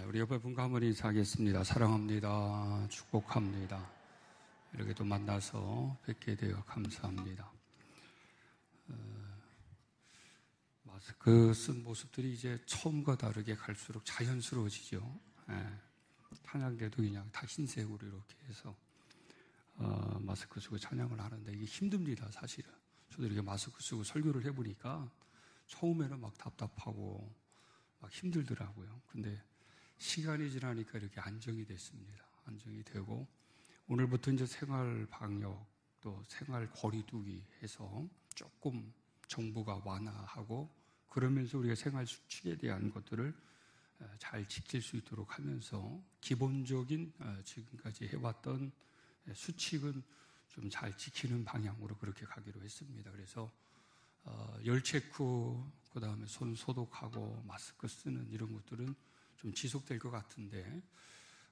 우리 옆에 분과 한번 인사하겠습니다. 사랑합니다. 축복합니다. 이렇게 또 만나서 뵙게 되어 감사합니다. 마스크 쓴 모습들이 이제 처음과 다르게 갈수록 자연스러워지죠. 찬양대도 그냥 다 흰색으로 이렇게 해서 마스크 쓰고 찬양을 하는데 이게 힘듭니다, 사실은. 저도 이렇게 마스크 쓰고 설교를 해보니까 처음에는 막 답답하고 막 힘들더라고요. 근데 시간이 지나니까 이렇게 안정이 됐습니다. 안정이 되고 오늘부터 이제 생활 방역 또 생활 거리두기 해서 조금 정부가 완화하고 그러면서 우리가 생활 수칙에 대한 것들을 잘 지킬 수 있도록 하면서 기본적인 지금까지 해왔던 수칙은 좀 잘 지키는 방향으로 그렇게 가기로 했습니다. 그래서 열 체크, 그 다음에 손 소독하고 마스크 쓰는 이런 것들은 좀 지속될 것 같은데,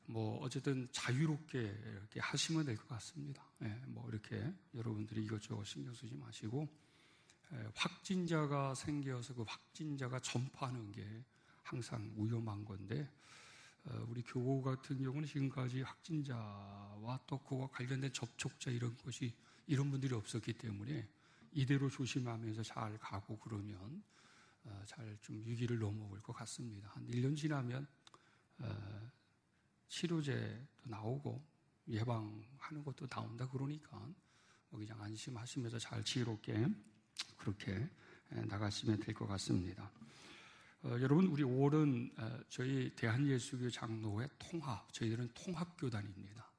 뭐 어쨌든 자유롭게 이렇게 하시면 될 것 같습니다. 뭐 이렇게 여러분들이 이것저것 신경 쓰지 마시고, 확진자가 생겨서 그 확진자가 전파하는 게 항상 위험한 건데, 우리 교우 같은 경우는 지금까지 확진자와 또 그와 관련된 접촉자 이런 분들이 없었기 때문에 이대로 조심하면서 잘 가고 그러면 잘 좀 위기를 넘어올 것 같습니다. 한 1년 지나면 치료제도 나오고 예방하는 것도 나온다 그러니까 그냥 안심하시면서 잘 지혜롭게 그렇게 나가시면 될 것 같습니다. 여러분, 우리 5월은 저희 대한예수교 장로회 통합, 저희들은 통합교단입니다.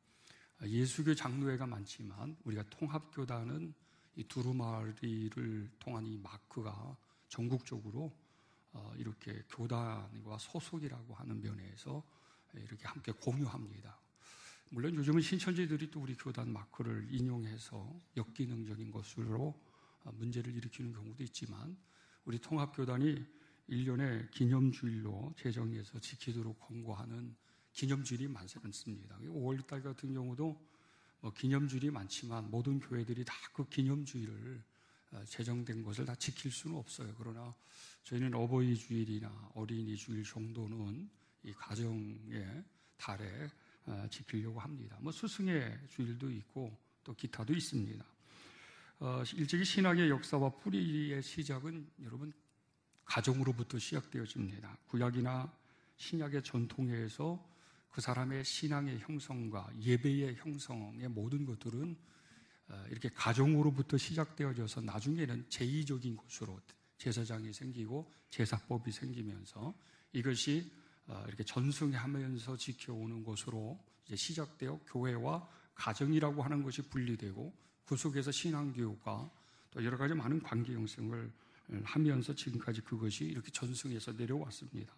예수교 장로회가 많지만 우리가 통합교단은 이 두루마리를 통한 이 마크가 전국적으로 이렇게 교단과 소속이라고 하는 면에서 이렇게 함께 공유합니다. 물론 요즘은 신천지들이 또 우리 교단 마크를 인용해서 역기능적인 것으로 문제를 일으키는 경우도 있지만 우리 통합교단이 1년에 기념주일로 제정해서 지키도록 권고하는 기념주일이 많습니다. 5월달 같은 경우도 기념주일이 많지만 모든 교회들이 다 그 기념주일을 제정된 것을 다 지킬 수는 없어요. 그러나 저희는 어버이 주일이나 어린이 주일 정도는 이 가정의 달에 지키려고 합니다. 뭐 스승의 주일도 있고 또 기타도 있습니다. 일찍이 신학의 역사와 뿌리의 시작은 여러분 가정으로부터 시작되어집니다. 구약이나 신약의 전통에서 그 사람의 신앙의 형성과 예배의 형성의 모든 것들은 이렇게 가정으로부터 시작되어져서 나중에는 제2적인 곳으로 제사장이 생기고 제사법이 생기면서 이것이 이렇게 전승하면서 지켜오는 것으로 이제 시작되어 교회와 가정이라고 하는 것이 분리되고 그 속에서 신앙교육과 또 여러 가지 많은 관계 형성을 하면서 지금까지 그것이 이렇게 전승해서 내려왔습니다.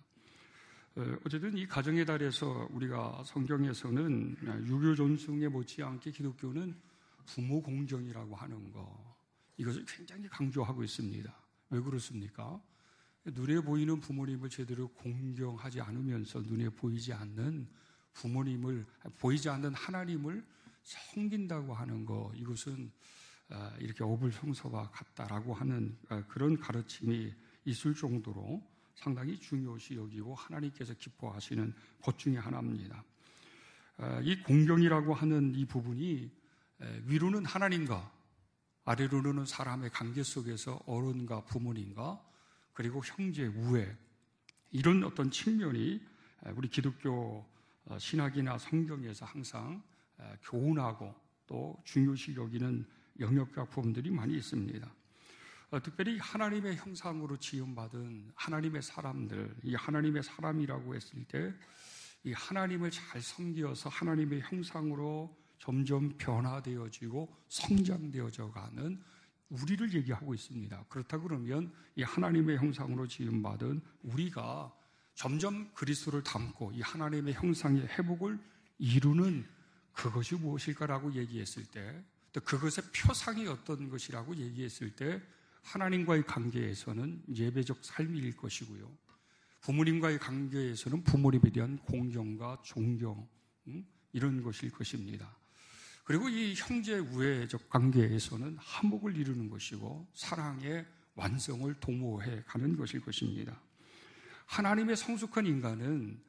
어쨌든 이 가정의 달에서 우리가 성경에서는 유교 전승에 못지않게 기독교는 부모 공경이라고 하는 거, 이것을 굉장히 강조하고 있습니다. 왜 그렇습니까? 눈에 보이는 부모님을 제대로 공경하지 않으면서 눈에 보이지 않는 부모님을, 보이지 않는 하나님을 섬긴다고 하는 거, 이것은 이렇게 어불성설과 같다라고 하는 그런 가르침이 있을 정도로 상당히 중요시 여기고 하나님께서 기뻐하시는 것 중에 하나입니다. 이 공경이라고 하는 이 부분이 위로는 하나님과 아래로는 사람의 관계 속에서 어른과 부모님과 그리고 형제, 우애, 이런 어떤 측면이 우리 기독교 신학이나 성경에서 항상 교훈하고 또 중요시 여기는 영역과 부분들이 많이 있습니다. 특별히 하나님의 형상으로 지음받은 하나님의 사람들, 이 하나님의 사람이라고 했을 때 이 하나님을 잘 섬기어서 하나님의 형상으로 점점 변화되어지고 성장되어져 가는 우리를 얘기하고 있습니다. 그렇다 그러면 이 하나님의 형상으로 지음받은 우리가 점점 그리스도를 닮고 이 하나님의 형상의 회복을 이루는 그것이 무엇일까라고 얘기했을 때, 또 그것의 표상이 어떤 것이라고 얘기했을 때 하나님과의 관계에서는 예배적 삶일 것이고요, 부모님과의 관계에서는 부모님에 대한 공경과 존경, 이런 것일 것입니다. 그리고 이 형제 우애적 관계에서는 화목을 이루는 것이고 사랑의 완성을 도모해 가는 것일 것입니다. 하나님의 성숙한 인간은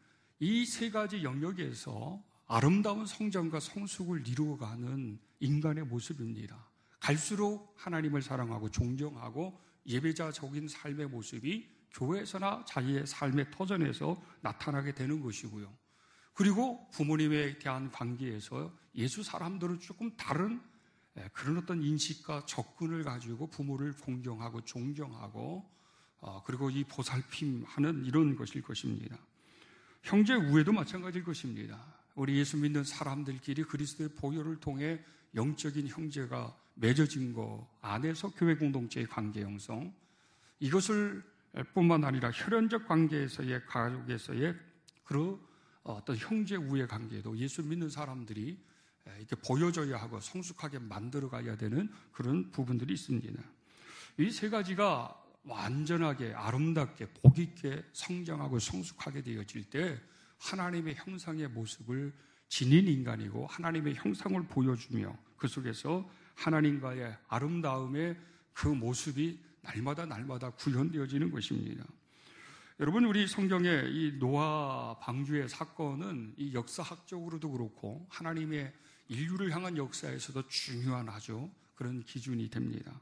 이 세 가지 영역에서 아름다운 성장과 성숙을 이루어가는 인간의 모습입니다. 갈수록 하나님을 사랑하고 존경하고 예배자적인 삶의 모습이 교회에서나 자기의 삶의 터전에서 나타나게 되는 것이고요. 그리고 부모님에 대한 관계에서 예수 사람들은 조금 다른 그런 어떤 인식과 접근을 가지고 부모를 공경하고 존경하고 그리고 이 보살핌하는 이런 것일 것입니다. 형제 우애도 마찬가지일 것입니다. 우리 예수 믿는 사람들끼리 그리스도의 보혈을 통해 영적인 형제가 맺어진 것 안에서 교회 공동체의 관계 형성, 이것을 뿐만 아니라 혈연적 관계에서의 가족에서의 그런 어떤 형제 우애 관계도 예수 믿는 사람들이 이렇게 보여줘야 하고 성숙하게 만들어가야 되는 그런 부분들이 있습니다. 이 세 가지가 완전하게 아름답게 복 있게 성장하고 성숙하게 되어질 때 하나님의 형상의 모습을 지닌 인간이고 하나님의 형상을 보여주며 그 속에서 하나님과의 아름다움의 그 모습이 날마다 구현되어지는 것입니다. 여러분, 우리 성경의 이 노아 방주의 사건은 이 역사학적으로도 그렇고 하나님의 인류를 향한 역사에서도 중요한 아주 그런 기준이 됩니다.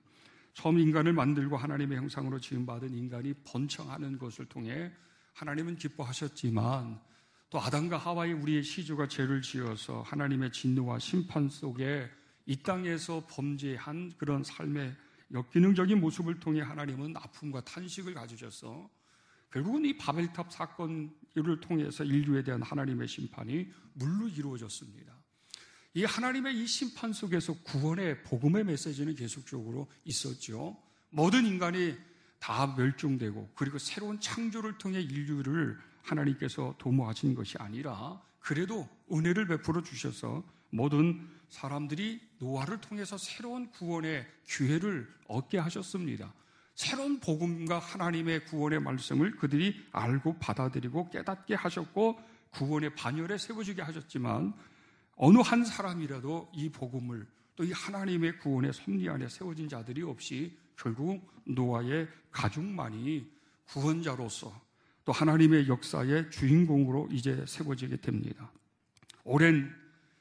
처음 인간을 만들고 하나님의 형상으로 지음받은 인간이 번창하는 것을 통해 하나님은 기뻐하셨지만 또 아담과 하와의 우리의 시주가 죄를 지어서 하나님의 진노와 심판 속에 이 땅에서 범죄한 그런 삶의 역기능적인 모습을 통해 하나님은 아픔과 탄식을 가지셔서 결국은 이 바벨탑 사건을 통해서 인류에 대한 하나님의 심판이 물로 이루어졌습니다. 이 하나님의 이 심판 속에서 구원의 복음의 메시지는 계속적으로 있었죠. 모든 인간이 다 멸종되고 그리고 새로운 창조를 통해 인류를 하나님께서 도모하신 것이 아니라 그래도 은혜를 베풀어 주셔서 모든 사람들이 노아를 통해서 새로운 구원의 기회를 얻게 하셨습니다. 새로운 복음과 하나님의 구원의 말씀을 그들이 알고 받아들이고 깨닫게 하셨고 구원의 반열에 세워지게 하셨지만 어느 한 사람이라도 이 복음을 또 이 하나님의 구원의 섭리 안에 세워진 자들이 없이 결국 노아의 가족만이 구원자로서 또 하나님의 역사의 주인공으로 이제 세워지게 됩니다. 오랜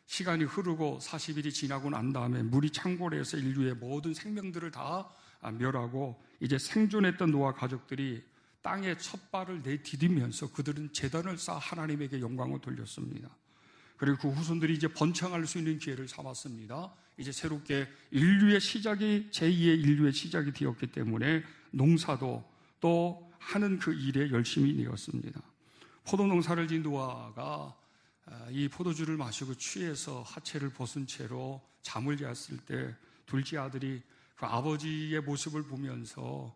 시간이 흐르고 40일이 지나고 난 다음에 물이 창궐해서 인류의 모든 생명들을 다 멸하고 이제 생존했던 노아 가족들이 땅에 첫 발을 내디디면서 그들은 제단을 쌓아 하나님에게 영광을 돌렸습니다. 그리고 그 후손들이 이제 번창할 수 있는 기회를 삼았습니다. 이제 새롭게 인류의 시작이 제2의 인류의 시작이 되었기 때문에 농사도 또 하는 그 일에 열심히 내었습니다. 포도 농사를 진 노아가 이 포도주를 마시고 취해서 하체를 벗은 채로 잠을 잤을 때 둘째 아들이 그 아버지의 모습을 보면서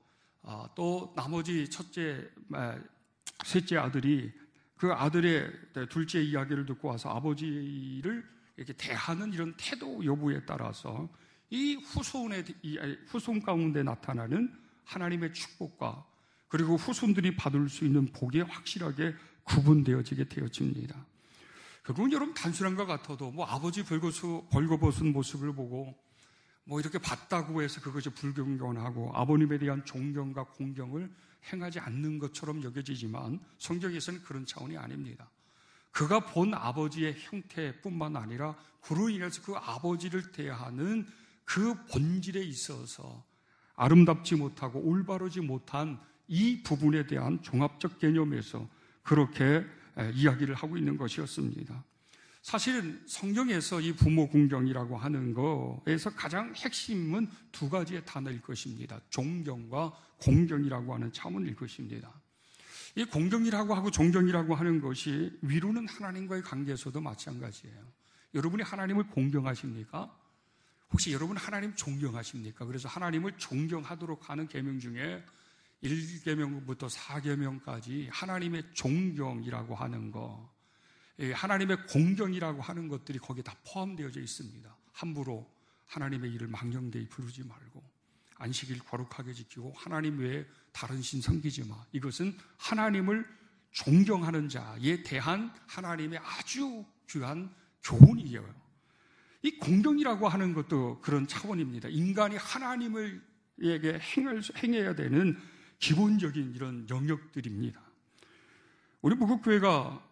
또 나머지 셋째 아들이 그 아들의 둘째 이야기를 듣고 와서 아버지를 이렇게 대하는 이런 태도 여부에 따라서 이 후손 가운데 나타나는 하나님의 축복과 그리고 후손들이 받을 수 있는 복이 확실하게 구분되어지게 되어집니다. 결국은 여러분 단순한 것 같아도 뭐 아버지 벌거벗은 모습을 보고 뭐 이렇게 봤다고 해서 그것이 불경건하고 아버님에 대한 존경과 공경을 행하지 않는 것처럼 여겨지지만 성경에서는 그런 차원이 아닙니다. 그가 본 아버지의 형태뿐만 아니라 그로 인해서 그 아버지를 대하는 그 본질에 있어서 아름답지 못하고 올바르지 못한 이 부분에 대한 종합적 개념에서 그렇게 이야기를 하고 있는 것이었습니다. 사실은 성경에서 이 부모 공경이라고 하는 거에서 가장 핵심은 두 가지의 단어일 것입니다. 존경과 공경이라고 하는 차원일 것입니다. 이 공경이라고 하고 존경이라고 하는 것이 위로는 하나님과의 관계에서도 마찬가지예요. 여러분이 하나님을 공경하십니까? 혹시 여러분 하나님 존경하십니까? 그래서 하나님을 존경하도록 하는 계명 중에 1계명부터 4계명까지 하나님의 존경이라고 하는 거, 하나님의 공경이라고 하는 것들이 거기에 다 포함되어져 있습니다. 함부로 하나님의 일을 망령되이 부르지 말고 안식일 거룩하게 지키고 하나님 외에 다른 신 섬기지 마. 이것은 하나님을 존경하는 자에 대한 하나님의 아주 귀한 교훈이에요. 이 공경이라고 하는 것도 그런 차원입니다. 인간이 하나님에게 행해야 되는 기본적인 이런 영역들입니다. 우리 무국교회가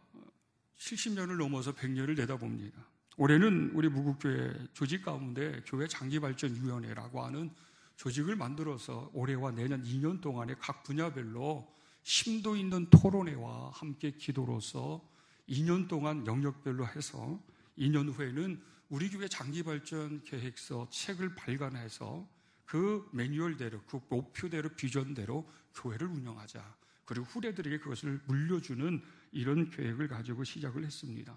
70년을 넘어서 100년을 내다봅니다. 올해는 우리 무국교회 조직 가운데 교회 장기발전위원회라고 하는 조직을 만들어서 올해와 내년 2년 동안에 각 분야별로 심도 있는 토론회와 함께 기도로서 2년 동안 영역별로 해서 2년 후에는 우리 교회 장기발전 계획서 책을 발간해서 그 매뉴얼대로, 그 목표대로, 비전대로 교회를 운영하자. 그리고 후대들에게 그것을 물려주는 이런 계획을 가지고 시작을 했습니다.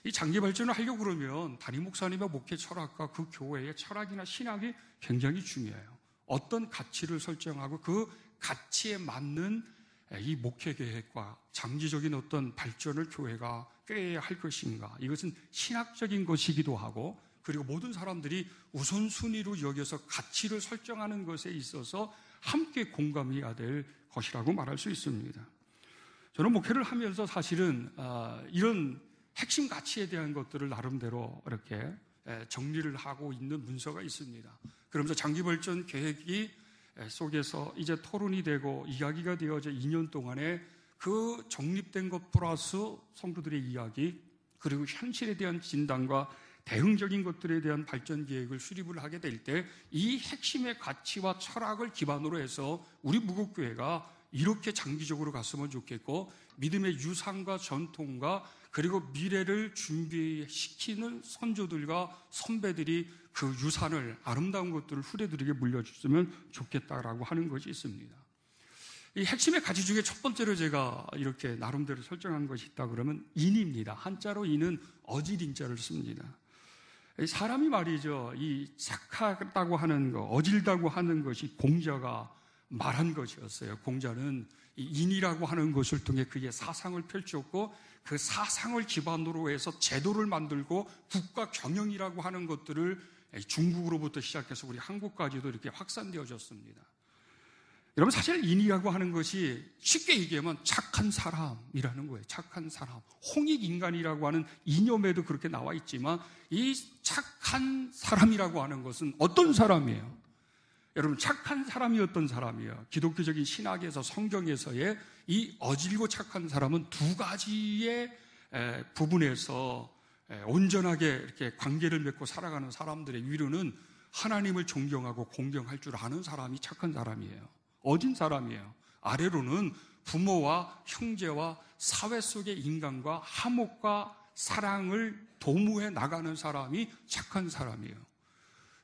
이 장기발전을 하려고 그러면 담임 목사님의 목회 철학과 그 교회의 철학이나 신학이 굉장히 중요해요. 어떤 가치를 설정하고 그 가치에 맞는 이 목회 계획과 장기적인 어떤 발전을 교회가 꾀해야 할 것인가. 이것은 신학적인 것이기도 하고, 그리고 모든 사람들이 우선순위로 여겨서 가치를 설정하는 것에 있어서 함께 공감해야 될 것이라고 말할 수 있습니다. 저는 목회를 하면서 사실은 이런 핵심 가치에 대한 것들을 나름대로 이렇게 정리를 하고 있는 문서가 있습니다. 그러면서 장기발전 계획이 속에서 이제 토론이 되고 이야기가 되어져 2년 동안에 그 정립된 것 플러스 성도들의 이야기, 그리고 현실에 대한 진단과 대응적인 것들에 대한 발전 계획을 수립을 하게 될 때 이 핵심의 가치와 철학을 기반으로 해서 우리 무국교회가 이렇게 장기적으로 갔으면 좋겠고, 믿음의 유산과 전통과 그리고 미래를 준비시키는 선조들과 선배들이 그 유산을, 아름다운 것들을 후대들에게 물려줬으면 좋겠다라고 하는 것이 있습니다. 이 핵심의 가치 중에 첫 번째로 제가 이렇게 나름대로 설정한 것이 있다 그러면 인입니다. 한자로 인은 어질인자를 씁니다. 사람이 말이죠, 이 착하다고 하는 것, 어질다고 하는 것이 공자가 말한 것이었어요. 공자는 이 인이라고 하는 것을 통해 그의 사상을 펼쳤고, 그 사상을 기반으로 해서 제도를 만들고 국가 경영이라고 하는 것들을 중국으로부터 시작해서 우리 한국까지도 이렇게 확산되어졌습니다. 여러분, 사실 인이라고 하는 것이 쉽게 얘기하면 착한 사람이라는 거예요. 착한 사람. 홍익인간이라고 하는 이념에도 그렇게 나와 있지만 이 착한 사람이라고 하는 것은 어떤 사람이에요? 여러분, 착한 사람이 어떤 사람이에요? 기독교적인 신학에서, 성경에서의 이 어질고 착한 사람은 두 가지의 부분에서 온전하게 이렇게 관계를 맺고 살아가는 사람들의 위로는 하나님을 존경하고 공경할 줄 아는 사람이 착한 사람이에요. 어진 사람이에요. 아래로는 부모와 형제와 사회 속의 인간과 화목과 사랑을 도모해 나가는 사람이 착한 사람이에요.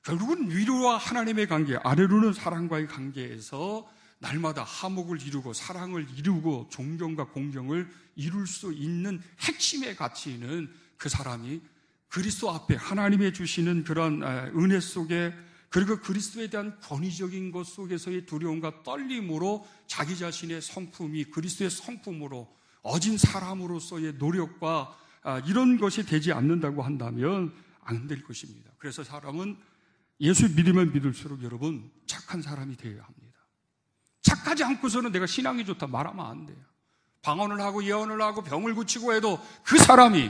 결국은 위로와 하나님의 관계, 아래로는 사랑과의 관계에서 날마다 화목을 이루고 사랑을 이루고 존경과 공경을 이룰 수 있는 핵심의 가치는 그 사람이 그리스도 앞에 하나님의 주시는 그런 은혜 속에, 그리고 그리스도에 대한 권위적인 것 속에서의 두려움과 떨림으로 자기 자신의 성품이 그리스도의 성품으로 어진 사람으로서의 노력과 이런 것이 되지 않는다고 한다면 안 될 것입니다. 그래서 사람은 예수 믿으면 믿을수록 여러분 착한 사람이 되어야 합니다. 착하지 않고서는 내가 신앙이 좋다 말하면 안 돼요. 방언을 하고 예언을 하고 병을 고치고 해도 그 사람이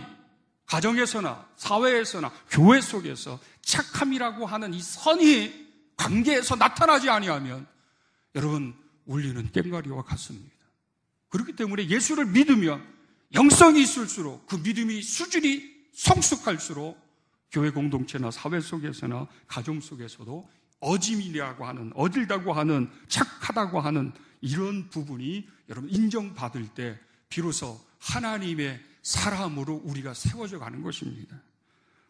가정에서나 사회에서나 교회 속에서 착함이라고 하는 이 선이 관계에서 나타나지 아니하면 여러분 울리는 꽹과리와 같습니다. 그렇기 때문에 예수를 믿으면 영성이 있을수록 그 믿음이 수준이 성숙할수록 교회 공동체나 사회 속에서나 가정 속에서도 어짐이라고 하는, 어질다고 하는, 착하다고 하는 이런 부분이 여러분 인정받을 때 비로소 하나님의 사람으로 우리가 세워져 가는 것입니다.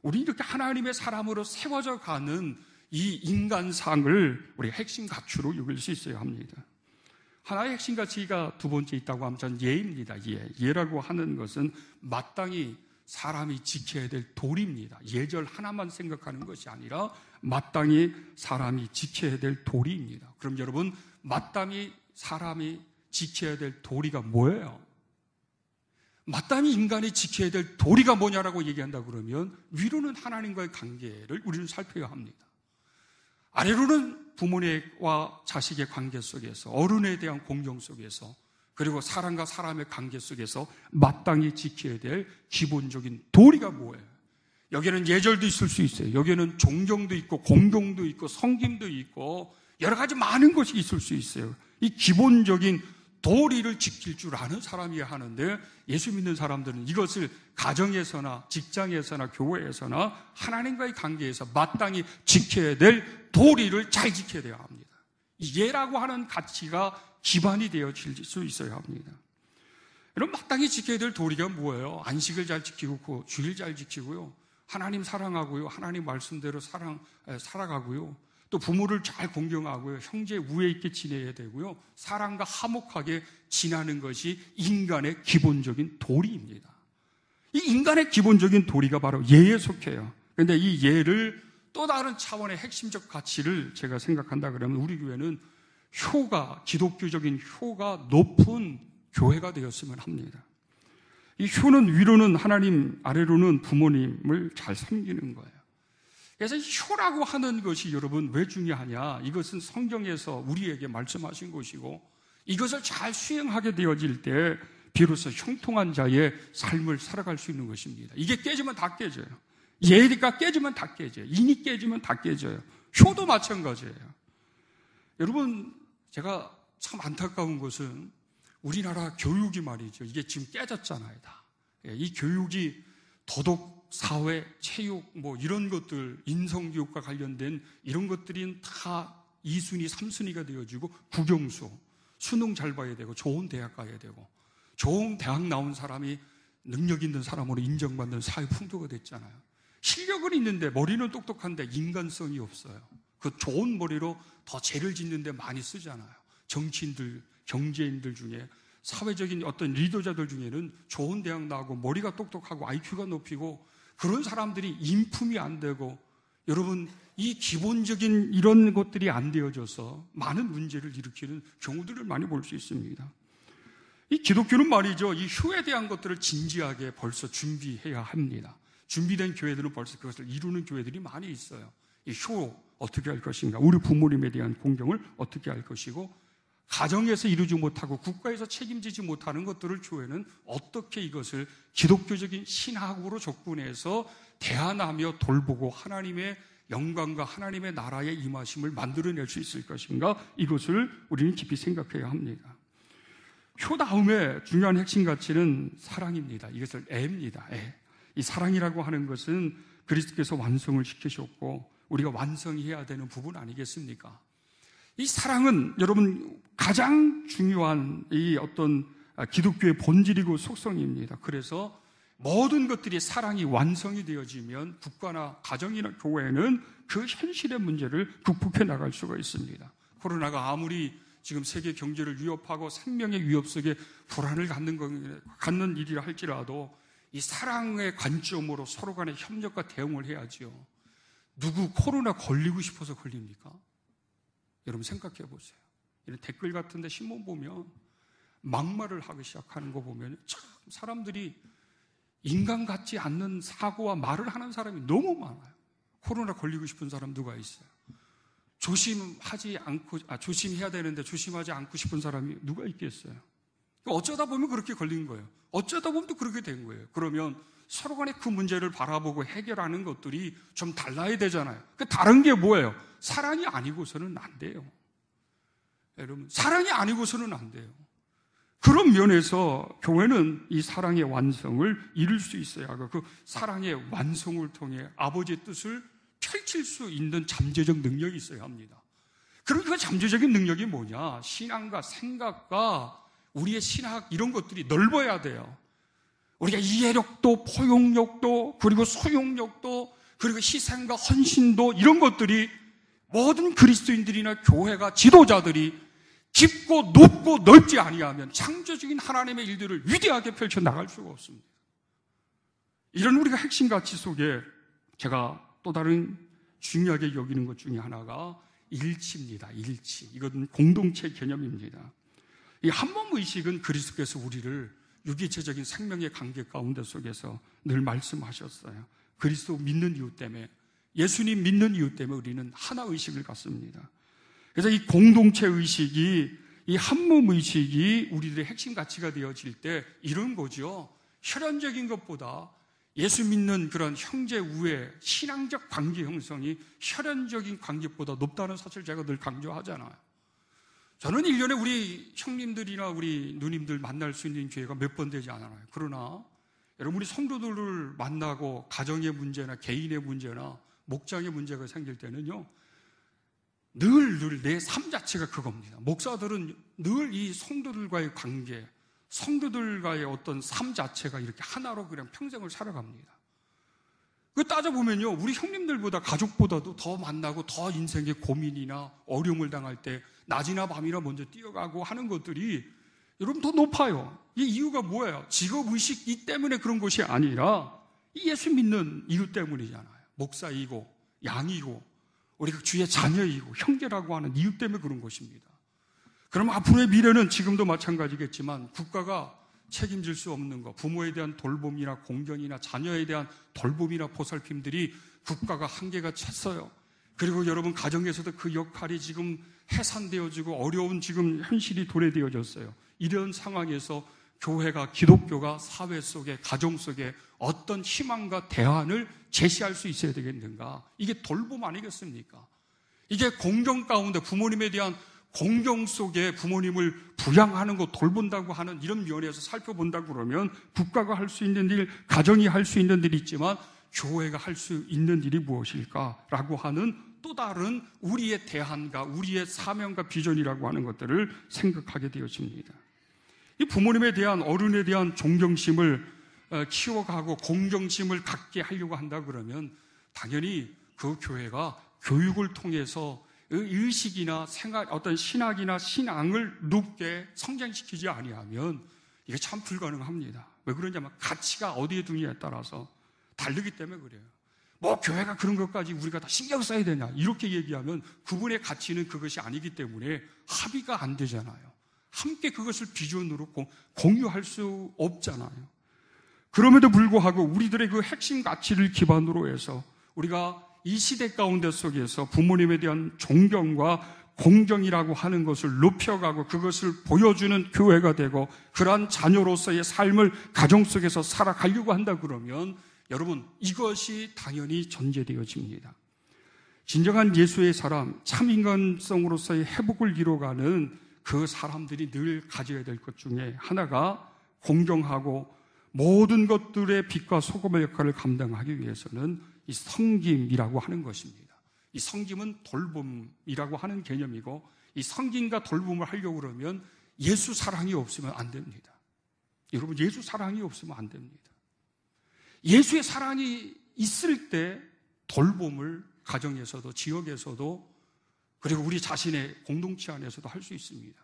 우리 이렇게 하나님의 사람으로 세워져 가는 이 인간상을 우리 핵심 가치로 여길 수 있어야 합니다. 하나의 핵심 가치가 두 번째 있다고 하면 전 예입니다. 예라고 하는 것은 마땅히 사람이 지켜야 될 도리입니다. 예절 하나만 생각하는 것이 아니라 마땅히 사람이 지켜야 될 도리입니다. 그럼 여러분, 마땅히 사람이 지켜야 될 도리가 뭐예요? 마땅히 인간이 지켜야 될 도리가 뭐냐라고 얘기한다 그러면 위로는 하나님과의 관계를 우리는 살펴야 합니다. 아래로는 부모님과 자식의 관계 속에서, 어른에 대한 공경 속에서, 그리고 사람과 사람의 관계 속에서 마땅히 지켜야 될 기본적인 도리가 뭐예요? 여기에는 예절도 있을 수 있어요. 여기에는 존경도 있고 공경도 있고 섬김도 있고 여러 가지 많은 것이 있을 수 있어요. 이 기본적인 도리를 지킬 줄 아는 사람이어야 하는데 예수 믿는 사람들은 이것을 가정에서나 직장에서나 교회에서나 하나님과의 관계에서 마땅히 지켜야 될 도리를 잘 지켜야 돼야 합니다. 예라고 하는 가치가 기반이 되어질 수 있어야 합니다. 여러분, 마땅히 지켜야 될 도리가 뭐예요? 안식을 잘 지키고 주일 잘 지키고요, 하나님 사랑하고요, 하나님 말씀대로 살아가고요, 또 부모를 잘 공경하고요, 형제 우애 있게 지내야 되고요, 사랑과 화목하게 지내는 것이 인간의 기본적인 도리입니다. 이 인간의 기본적인 도리가 바로 예에 속해요. 그런데 이 예를 또 다른 차원의 핵심적 가치를 제가 생각한다 그러면 우리 교회는 기독교적인 효가 높은 교회가 되었으면 합니다. 이 효는 위로는 하나님, 아래로는 부모님을 잘 섬기는 거예요. 그래서 효라고 하는 것이 여러분 왜 중요하냐? 이것은 성경에서 우리에게 말씀하신 것이고 이것을 잘 수행하게 되어질 때 비로소 형통한 자의 삶을 살아갈 수 있는 것입니다. 이게 깨지면 다 깨져요. 예가 깨지면 다 깨져요. 인이 깨지면 다 깨져요. 효도 마찬가지예요. 여러분, 제가 참 안타까운 것은 우리나라 교육이 말이죠. 이게 지금 깨졌잖아요, 다. 이 교육이 도덕, 사회, 체육, 이런 것들, 인성교육과 관련된 이런 것들이 다 2순위, 3순위가 되어지고 국영수, 수능 잘 봐야 되고 좋은 대학 가야 되고 좋은 대학 나온 사람이 능력 있는 사람으로 인정받는 사회 풍토가 됐잖아요. 실력은 있는데 머리는 똑똑한데 인간성이 없어요. 그 좋은 머리로 더 죄를 짓는데 많이 쓰잖아요. 정치인들, 경제인들 중에 사회적인 어떤 리더자들 중에는 좋은 대학 나오고 머리가 똑똑하고 IQ가 높이고 그런 사람들이 인품이 안 되고 여러분 이 기본적인 이런 것들이 안 되어져서 많은 문제를 일으키는 경우들을 많이 볼 수 있습니다. 이 기독교는 말이죠. 이 효에 대한 것들을 진지하게 벌써 준비해야 합니다. 준비된 교회들은 벌써 그것을 이루는 교회들이 많이 있어요. 이 효 어떻게 할 것인가? 우리 부모님에 대한 공경을 어떻게 할 것이고 가정에서 이루지 못하고 국가에서 책임지지 못하는 것들을 교회는 어떻게 이것을 기독교적인 신학으로 접근해서 대안하며 돌보고 하나님의 영광과 하나님의 나라의 임하심을 만들어낼 수 있을 것인가? 이것을 우리는 깊이 생각해야 합니다. 효 다음에 중요한 핵심 가치는 사랑입니다. 이것을 애입니다. 애. 이 사랑이라고 하는 것은 그리스도께서 완성을 시키셨고 우리가 완성해야 되는 부분 아니겠습니까? 이 사랑은 여러분 가장 중요한 이 어떤 기독교의 본질이고 속성입니다. 그래서 모든 것들이 사랑이 완성이 되어지면 국가나 가정이나 교회는 그 현실의 문제를 극복해 나갈 수가 있습니다. 코로나가 아무리 지금 세계 경제를 위협하고 생명의 위협 속에 불안을 갖는 일이라 할지라도 이 사랑의 관점으로 서로 간의 협력과 대응을 해야지요. 누구 코로나 걸리고 싶어서 걸립니까? 여러분 생각해 보세요. 이런 댓글 같은데 신문 보면 막말을 하기 시작하는 거 보면 참 사람들이 인간 같지 않는 사고와 말을 하는 사람이 너무 많아요. 코로나 걸리고 싶은 사람 누가 있어요? 조심해야 되는데 조심하지 않고 싶은 사람이 누가 있겠어요? 어쩌다 보면 그렇게 걸린 거예요. 어쩌다 보면 또 그렇게 된 거예요. 그러면 서로 간에 그 문제를 바라보고 해결하는 것들이 좀 달라야 되잖아요. 그 다른 게 뭐예요? 사랑이 아니고서는 안 돼요. 여러분, 사랑이 아니고서는 안 돼요. 그런 면에서 교회는 이 사랑의 완성을 이룰 수 있어야 하고 그 사랑의 완성을 통해 아버지의 뜻을 펼칠 수 있는 잠재적 능력이 있어야 합니다. 그럼 그 잠재적인 능력이 뭐냐? 신앙과 생각과 우리의 신학 이런 것들이 넓어야 돼요. 우리가 이해력도 포용력도 그리고 소용력도 그리고 희생과 헌신도 이런 것들이 모든 그리스도인들이나 교회가 지도자들이 깊고 높고 넓지 아니하면 창조적인 하나님의 일들을 위대하게 펼쳐나갈 수가 없습니다. 이런 우리가 핵심 가치 속에 제가 또 다른 중요하게 여기는 것 중에 하나가 일치입니다. 일치. 이건 공동체 개념입니다. 이 한몸의식은 그리스도께서 우리를 유기체적인 생명의 관계 가운데 속에서 늘 말씀하셨어요. 그리스도 믿는 이유 때문에 예수님 믿는 이유 때문에 우리는 하나 의식을 갖습니다. 그래서 이 공동체 의식이 이 한몸 의식이 우리들의 핵심 가치가 되어질 때 이런 거죠. 혈연적인 것보다 예수 믿는 그런 형제 우애 신앙적 관계 형성이 혈연적인 관계보다 높다는 사실 제가 늘 강조하잖아요. 저는 1년에 우리 형님들이나 우리 누님들 만날 수 있는 기회가 몇 번 되지 않아요. 그러나 여러분, 우리 성도들을 만나고 가정의 문제나 개인의 문제나 목장의 문제가 생길 때는요, 늘 내 삶 자체가 그겁니다. 목사들은 늘 이 성도들과의 관계, 성도들과의 어떤 삶 자체가 이렇게 하나로 그냥 평생을 살아갑니다. 그 따져보면요, 우리 형님들보다, 가족보다도 더 만나고 더 인생의 고민이나 어려움을 당할 때 낮이나 밤이나 먼저 뛰어가고 하는 것들이 여러분 더 높아요. 이 이유가 뭐예요? 직업의식 이 때문에 그런 것이 아니라 이 예수 믿는 이유 때문이잖아요. 목사이고 양이고 우리가 주의 자녀이고 형제라고 하는 이유 때문에 그런 것입니다. 그럼 앞으로의 미래는 지금도 마찬가지겠지만 국가가 책임질 수 없는 것, 부모에 대한 돌봄이나 공경이나 자녀에 대한 돌봄이나 보살핌들이 국가가 한계가 찼어요. 그리고 여러분 가정에서도 그 역할이 지금 해산되어지고 어려운 지금 현실이 도래되어졌어요. 이런 상황에서 교회가, 기독교가 사회 속에, 가정 속에 어떤 희망과 대안을 제시할 수 있어야 되겠는가? 이게 돌봄 아니겠습니까? 이게 공경 가운데 부모님에 대한 공경 속에 부모님을 부양하는 것, 돌본다고 하는 이런 면에서 살펴본다고 그러면 국가가 할 수 있는 일, 가정이 할 수 있는 일이 있지만 교회가 할 수 있는 일이 무엇일까라고 하는 또 다른 우리의 대안과 우리의 사명과 비전이라고 하는 것들을 생각하게 되어집니다. 이 부모님에 대한, 어른에 대한 존경심을 키워가고 공경심을 갖게 하려고 한다 그러면 당연히 그 교회가 교육을 통해서 의식이나 생활, 어떤 신학이나 신앙을 높게 성장시키지 아니하면 이게 참 불가능합니다. 왜 그러냐면 가치가 어디에 두느냐에 따라서 다르기 때문에 그래요. 뭐 교회가 그런 것까지 우리가 다 신경 써야 되냐 이렇게 얘기하면 그분의 가치는 그것이 아니기 때문에 합의가 안 되잖아요. 함께 그것을 비전으로 공유할 수 없잖아요. 그럼에도 불구하고 우리들의 그 핵심 가치를 기반으로 해서 우리가 이 시대 가운데 속에서 부모님에 대한 존경과 공경이라고 하는 것을 높여가고 그것을 보여주는 교회가 되고 그러한 자녀로서의 삶을 가정 속에서 살아가려고 한다 그러면 여러분 이것이 당연히 전제되어집니다. 진정한 예수의 사람, 참 인간성으로서의 회복을 이뤄가는 그 사람들이 늘 가져야 될 것 중에 하나가 공경하고 모든 것들의 빛과 소금의 역할을 감당하기 위해서는 이 섬김이라고 하는 것입니다. 이 섬김은 돌봄이라고 하는 개념이고 이 섬김과 돌봄을 하려고 그러면 예수 사랑이 없으면 안 됩니다. 여러분 예수 사랑이 없으면 안 됩니다. 예수의 사랑이 있을 때 돌봄을 가정에서도 지역에서도 그리고 우리 자신의 공동체 안에서도 할 수 있습니다.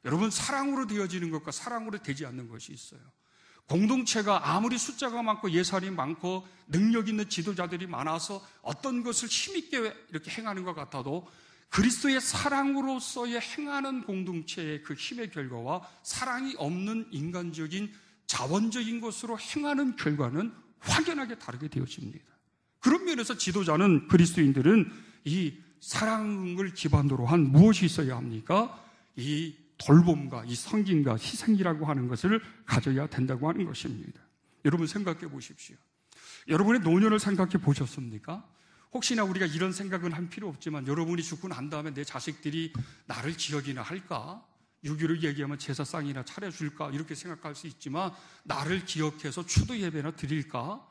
여러분 사랑으로 되어지는 것과 사랑으로 되지 않는 것이 있어요. 공동체가 아무리 숫자가 많고 예산이 많고 능력 있는 지도자들이 많아서 어떤 것을 힘있게 이렇게 행하는 것 같아도 그리스도의 사랑으로서의 행하는 공동체의 그 힘의 결과와 사랑이 없는 인간적인 자원적인 것으로 행하는 결과는 확연하게 다르게 되어집니다. 그런 면에서 지도자는 그리스도인들은 이 사랑을 기반으로 한 무엇이 있어야 합니까? 이 돌봄과 이 섬김과 희생이라고 하는 것을 가져야 된다고 하는 것입니다. 여러분 생각해 보십시오. 여러분의 노년을 생각해 보셨습니까? 혹시나 우리가 이런 생각은 할 필요 없지만 여러분이 죽고 난 다음에 내 자식들이 나를 기억이나 할까? 6.15를 얘기하면 제사상이나 차려줄까? 이렇게 생각할 수 있지만 나를 기억해서 추도 예배나 드릴까?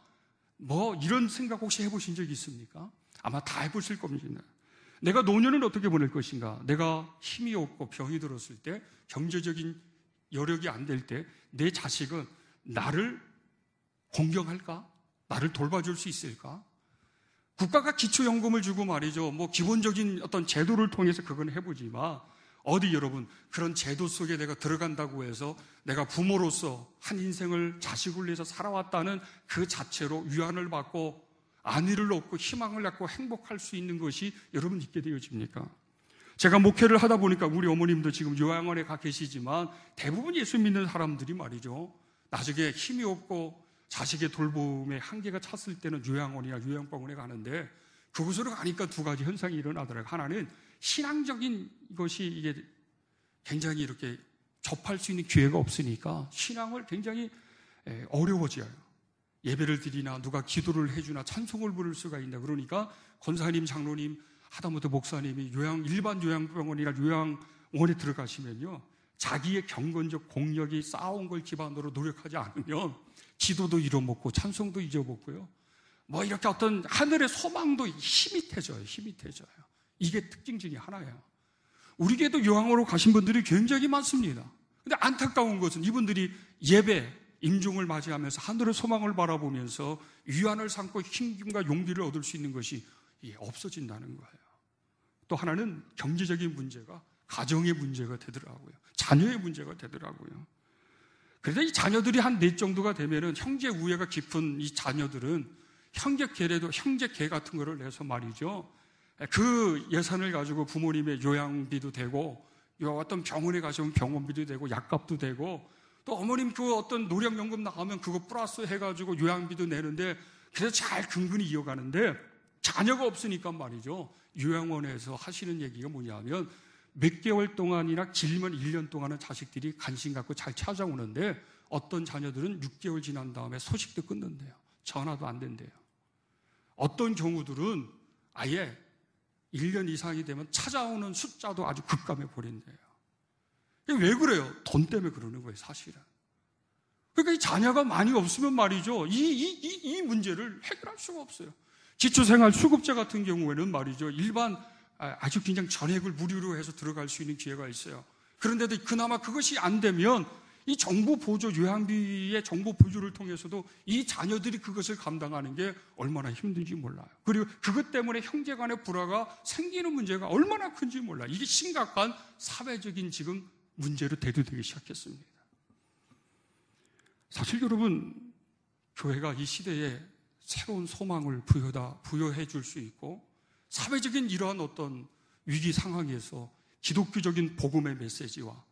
뭐 이런 생각 혹시 해보신 적 있습니까? 아마 다 해보실 겁니다. 내가 노년을 어떻게 보낼 것인가? 내가 힘이 없고 병이 들었을 때 경제적인 여력이 안 될 때 내 자식은 나를 공경할까? 나를 돌봐줄 수 있을까? 국가가 기초연금을 주고 말이죠. 뭐 기본적인 어떤 제도를 통해서 그건 해보지만 어디 여러분 그런 제도 속에 내가 들어간다고 해서 내가 부모로서 한 인생을 자식을 위해서 살아왔다는 그 자체로 위안을 받고 안위를 얻고 희망을 갖고 행복할 수 있는 것이 여러분 있게 되어집니까? 제가 목회를 하다 보니까 우리 어머님도 지금 요양원에 가 계시지만 대부분 예수 믿는 사람들이 말이죠. 나중에 힘이 없고 자식의 돌봄에 한계가 찼을 때는 요양원이나 요양병원에 가는데 그곳으로 가니까 두 가지 현상이 일어나더라고요. 하나는 신앙적인 것이 이게 굉장히 이렇게 접할 수 있는 기회가 없으니까 신앙을 굉장히 어려워져요. 예배를 드리나 누가 기도를 해주나 찬송을 부를 수가 있나. 그러니까 권사님, 장로님, 하다못해 목사님이 일반 요양병원이나 요양원에 원에 들어가시면요, 자기의 경건적 공력이 쌓아온 걸 기반으로 노력하지 않으면 기도도 잃어먹고 찬송도 잊어먹고요, 뭐 이렇게 어떤 하늘의 소망도 희밋해져요. 이게 특징 중에 하나예요. 우리 교회도 요양원으로 가신 분들이 굉장히 많습니다. 근데 안타까운 것은 이분들이 예배, 임종을 맞이하면서 하늘의 소망을 바라보면서 위안을 삼고 힘과 용기를 얻을 수 있는 것이 없어진다는 거예요. 또 하나는 경제적인 문제가 가정의 문제가 되더라고요. 자녀의 문제가 되더라고요. 그래서 이 자녀들이 한 넷 정도가 되면은 형제 우애가 깊은 이 자녀들은 형제계 같은 거를 내서 말이죠, 그 예산을 가지고 부모님의 요양비도 되고, 어떤 병원에 가시면 병원비도 되고, 약값도 되고, 또 어머님 그 어떤 노령연금 나가면 그거 플러스 해가지고 요양비도 내는데, 그래서 잘 근근히 이어가는데, 자녀가 없으니까 말이죠, 요양원에서 하시는 얘기가 뭐냐면, 몇 개월 동안이나 길면 1년 동안은 자식들이 관심 갖고 잘 찾아오는데, 어떤 자녀들은 6개월 지난 다음에 소식도 끊는데요. 전화도 안 된대요. 어떤 경우들은 아예 1년 이상이 되면 찾아오는 숫자도 아주 급감해 버린대요. 왜 그래요? 돈 때문에 그러는 거예요, 사실은. 그러니까 이 자녀가 많이 없으면 말이죠, 이 문제를 해결할 수가 없어요. 기초생활 수급자 같은 경우에는 말이죠, 일반 아주 그냥 전액을 무료로 해서 들어갈 수 있는 기회가 있어요. 그런데도 그나마 그것이 안 되면 이 정부 보조, 요양비의 정부 보조를 통해서도 이 자녀들이 그것을 감당하는 게 얼마나 힘든지 몰라요. 그리고 그것 때문에 형제 간의 불화가 생기는 문제가 얼마나 큰지 몰라요. 이게 심각한 사회적인 지금 문제로 대두되기 시작했습니다. 사실 여러분, 교회가 이 시대에 새로운 소망을 부여해 줄 수 있고, 사회적인 이러한 어떤 위기 상황에서 기독교적인 복음의 메시지와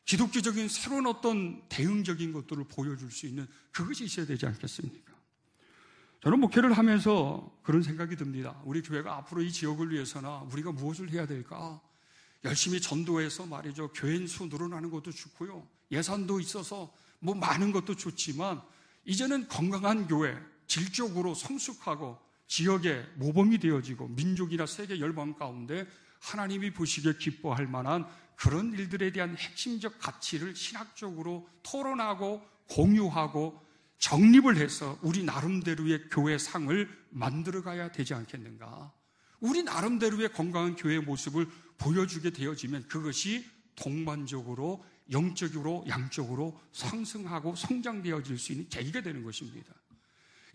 기독교적인 새로운 어떤 대응적인 것들을 보여줄 수 있는 그것이 있어야 되지 않겠습니까? 저는 목회를 하면서 그런 생각이 듭니다. 우리 교회가 앞으로 이 지역을 위해서나 우리가 무엇을 해야 될까? 열심히 전도해서 말이죠, 교인 수 늘어나는 것도 좋고요, 예산도 있어서 뭐 많은 것도 좋지만, 이제는 건강한 교회, 질적으로 성숙하고 지역의 모범이 되어지고 민족이나 세계 열방 가운데 하나님이 보시기에 기뻐할 만한 그런 일들에 대한 핵심적 가치를 신학적으로 토론하고 공유하고 정립을 해서 우리 나름대로의 교회 상을 만들어가야 되지 않겠는가? 우리 나름대로의 건강한 교회의 모습을 보여주게 되어지면 그것이 동반적으로 영적으로 양적으로 상승하고 성장되어질 수 있는 계기가 되는 것입니다.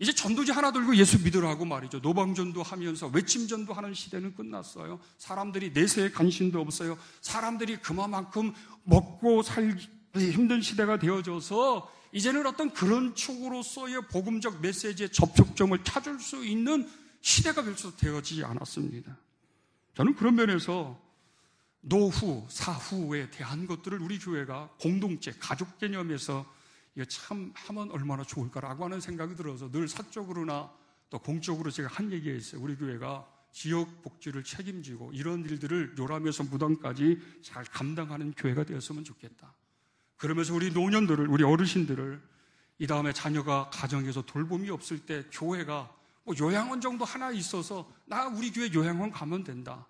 이제 전도지 하나 들고 예수 믿으라고 말이죠, 노방전도 하면서 외침전도 하는 시대는 끝났어요. 사람들이 내세에 관심도 없어요. 사람들이 그만큼 먹고 살기 힘든 시대가 되어져서 이제는 어떤 그런 축으로서의 복음적 메시지의 접촉점을 찾을 수 있는 시대가 별로 되어지지 않았습니다. 저는 그런 면에서 노후, 사후에 대한 것들을 우리 교회가 공동체, 가족 개념에서 이거 참 하면 얼마나 좋을까라고 하는 생각이 들어서 늘 사적으로나 또 공적으로 제가 한 얘기가 있어요. 우리 교회가 지역 복지를 책임지고 이런 일들을 요람에서 무당까지 잘 감당하는 교회가 되었으면 좋겠다. 그러면서 우리 노년들을, 우리 어르신들을 이 다음에 자녀가 가정에서 돌봄이 없을 때 교회가 뭐 요양원 정도 하나 있어서 나 우리 교회 요양원 가면 된다.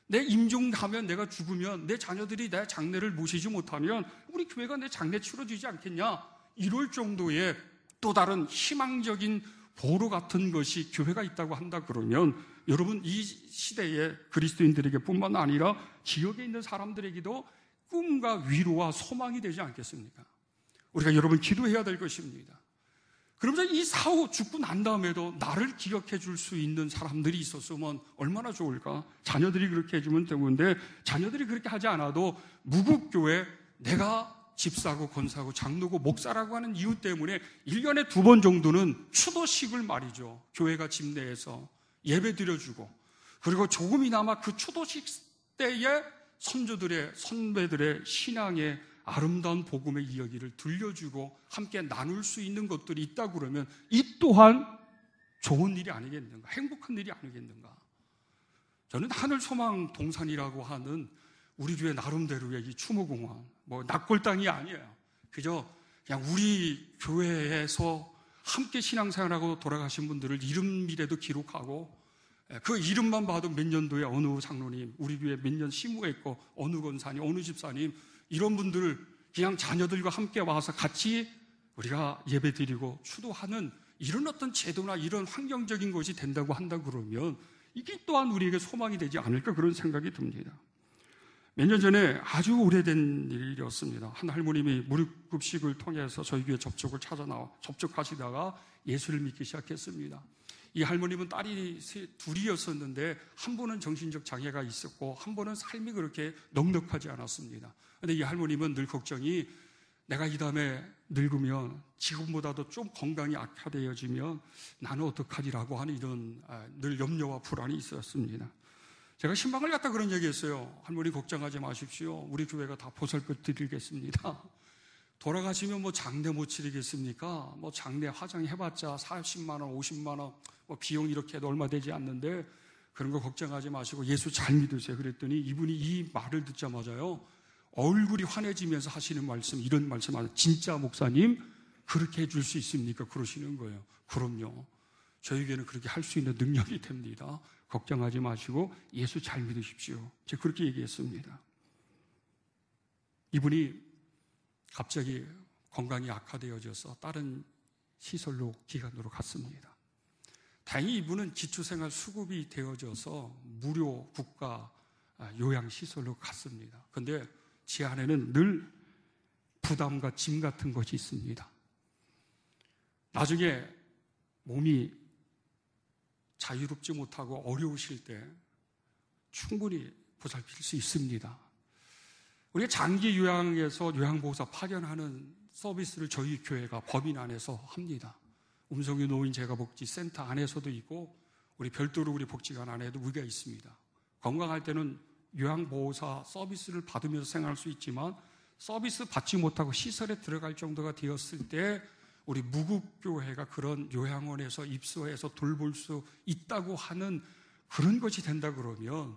내 임종 가면 내가 죽으면 내 자녀들이 내 장례를 모시지 못하면 우리 교회가 내 장례 치러주지 않겠냐. 이럴 정도의 또 다른 희망적인 보루 같은 것이 교회가 있다고 한다 그러면 여러분, 이 시대의 그리스도인들에게 뿐만 아니라 지역에 있는 사람들에게도 꿈과 위로와 소망이 되지 않겠습니까? 우리가 여러분 기도해야 될 것입니다. 그러면서 이 사후 죽고 난 다음에도 나를 기억해 줄 수 있는 사람들이 있었으면 얼마나 좋을까? 자녀들이 그렇게 해주면 되는데 자녀들이 그렇게 하지 않아도 무국교회 내가 집사고 권사고 장로고 목사라고 하는 이유 때문에 1년에 2번 정도는 추도식을 말이죠, 교회가 집 내에서 예배 드려주고, 그리고 조금이나마 그 추도식 때에 선조들의 선배들의 신앙의 아름다운 복음의 이야기를 들려주고 함께 나눌 수 있는 것들이 있다 그러면 이 또한 좋은 일이 아니겠는가, 행복한 일이 아니겠는가. 저는 하늘소망 동산이라고 하는 우리 교회 나름대로의 이 추모공원, 뭐 납골당이 아니에요. 그저 그냥 우리 교회에서 함께 신앙생활하고 돌아가신 분들을 이름이라도 기록하고 그 이름만 봐도 몇 년도에 어느 장로님, 우리 교회 몇 년 시무했고 어느 권사님, 어느 집사님, 이런 분들 그냥 자녀들과 함께 와서 같이 우리가 예배드리고 추도하는 이런 어떤 제도나 이런 환경적인 것이 된다고 한다 그러면 이게 또한 우리에게 소망이 되지 않을까, 그런 생각이 듭니다. 몇 년 전에 아주 오래된 일이었습니다. 한 할머님이 무료급식을 통해서 저희 교회 접촉하시다가 예수를 믿기 시작했습니다. 이 할머님은 딸이 둘이었었는데 한 분은 정신적 장애가 있었고 한 분은 삶이 그렇게 넉넉하지 않았습니다. 그런데 이 할머님은 늘 걱정이, 내가 이 다음에 늙으면 지금보다도 좀 건강이 악화되어지면 나는 어떡하리라고 하는 이런 늘 염려와 불안이 있었습니다. 제가 신방을 갖다 그런 얘기했어요. 할머니 걱정하지 마십시오. 우리 교회가 다 보살펴 드리겠습니다. 돌아가시면 뭐 장례 못 치르겠습니까? 뭐 장례 화장해봤자 40만 원, 50만 원, 뭐 비용 이렇게 해도 얼마 되지 않는데 그런 거 걱정하지 마시고 예수 잘 믿으세요. 그랬더니 이분이 이 말을 듣자마자요, 얼굴이 환해지면서 하시는 말씀, 이런 말씀 하세요. 진짜 목사님 그렇게 해줄 수 있습니까? 그러시는 거예요. 그럼요. 저에게는 그렇게 할 수 있는 능력이 됩니다. 걱정하지 마시고 예수 잘 믿으십시오. 제가 그렇게 얘기했습니다. 이분이 갑자기 건강이 악화되어져서 다른 시설로 기관으로 갔습니다. 다행히 이분은 기초생활 수급이 되어져서 무료 국가 요양시설로 갔습니다. 그런데 제 안에는 늘 부담과 짐 같은 것이 있습니다. 나중에 몸이 자유롭지 못하고 어려우실 때 충분히 보살필 수 있습니다. 우리가 장기 요양에서 요양보호사 파견하는 서비스를 저희 교회가 법인 안에서 합니다. 음성유 노인 재가복지센터 안에서도 있고 우리 별도로 우리 복지관 안에도 우리가 있습니다. 건강할 때는 요양보호사 서비스를 받으면서 생활할 수 있지만 서비스 받지 못하고 시설에 들어갈 정도가 되었을 때 우리 무국교회가 그런 요양원에서 입소해서 돌볼 수 있다고 하는 그런 것이 된다 그러면,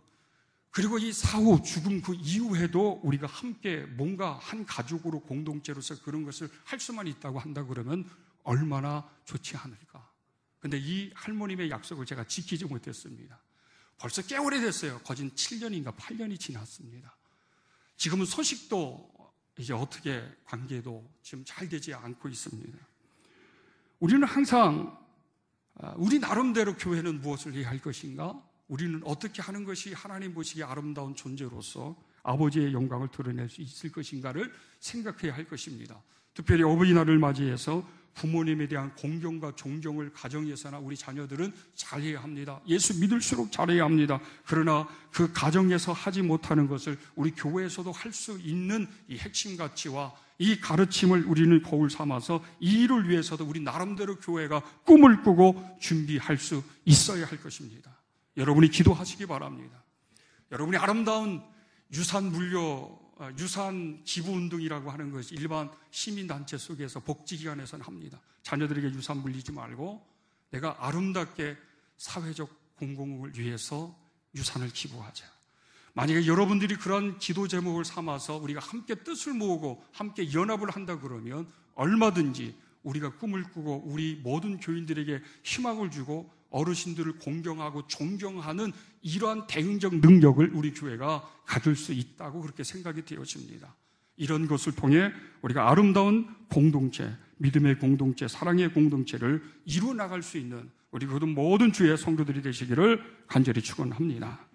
그리고 이 사후 죽음 그 이후에도 우리가 함께 뭔가 한 가족으로 공동체로서 그런 것을 할 수만 있다고 한다 그러면 얼마나 좋지 않을까. 근데 이 할머님의 약속을 제가 지키지 못했습니다. 벌써 꽤 오래됐어요. 거진 7년인가 8년이 지났습니다. 지금은 소식도 이제 어떻게 관계도 지금 잘 되지 않고 있습니다. 우리는 항상 우리 나름대로 교회는 무엇을 해야 할 것인가? 우리는 어떻게 하는 것이 하나님 보시기에 아름다운 존재로서 아버지의 영광을 드러낼 수 있을 것인가를 생각해야 할 것입니다. 특별히 어버이날을 맞이해서 부모님에 대한 공경과 존경을 가정에서나 우리 자녀들은 잘해야 합니다. 예수 믿을수록 잘해야 합니다. 그러나 그 가정에서 하지 못하는 것을 우리 교회에서도 할 수 있는 이 핵심 가치와 이 가르침을 우리는 거울 삼아서 이 일을 위해서도 우리 나름대로 교회가 꿈을 꾸고 준비할 수 있어야 할 것입니다. 여러분이 기도하시기 바랍니다. 여러분이 아름다운 유산 기부운동이라고 하는 것이 일반 시민단체 속에서 복지기관에서는 합니다. 자녀들에게 유산 물리지 말고 내가 아름답게 사회적 공공을 위해서 유산을 기부하자. 만약에 여러분들이 그런 기도 제목을 삼아서 우리가 함께 뜻을 모으고 함께 연합을 한다 그러면 얼마든지 우리가 꿈을 꾸고 우리 모든 교인들에게 희망을 주고 어르신들을 공경하고 존경하는 이러한 대응적 능력을 우리 교회가 가질 수 있다고 그렇게 생각이 되어집니다. 이런 것을 통해 우리가 아름다운 공동체, 믿음의 공동체, 사랑의 공동체를 이루어 나갈 수 있는 우리 모든 주의 성도들이 되시기를 간절히 축원합니다.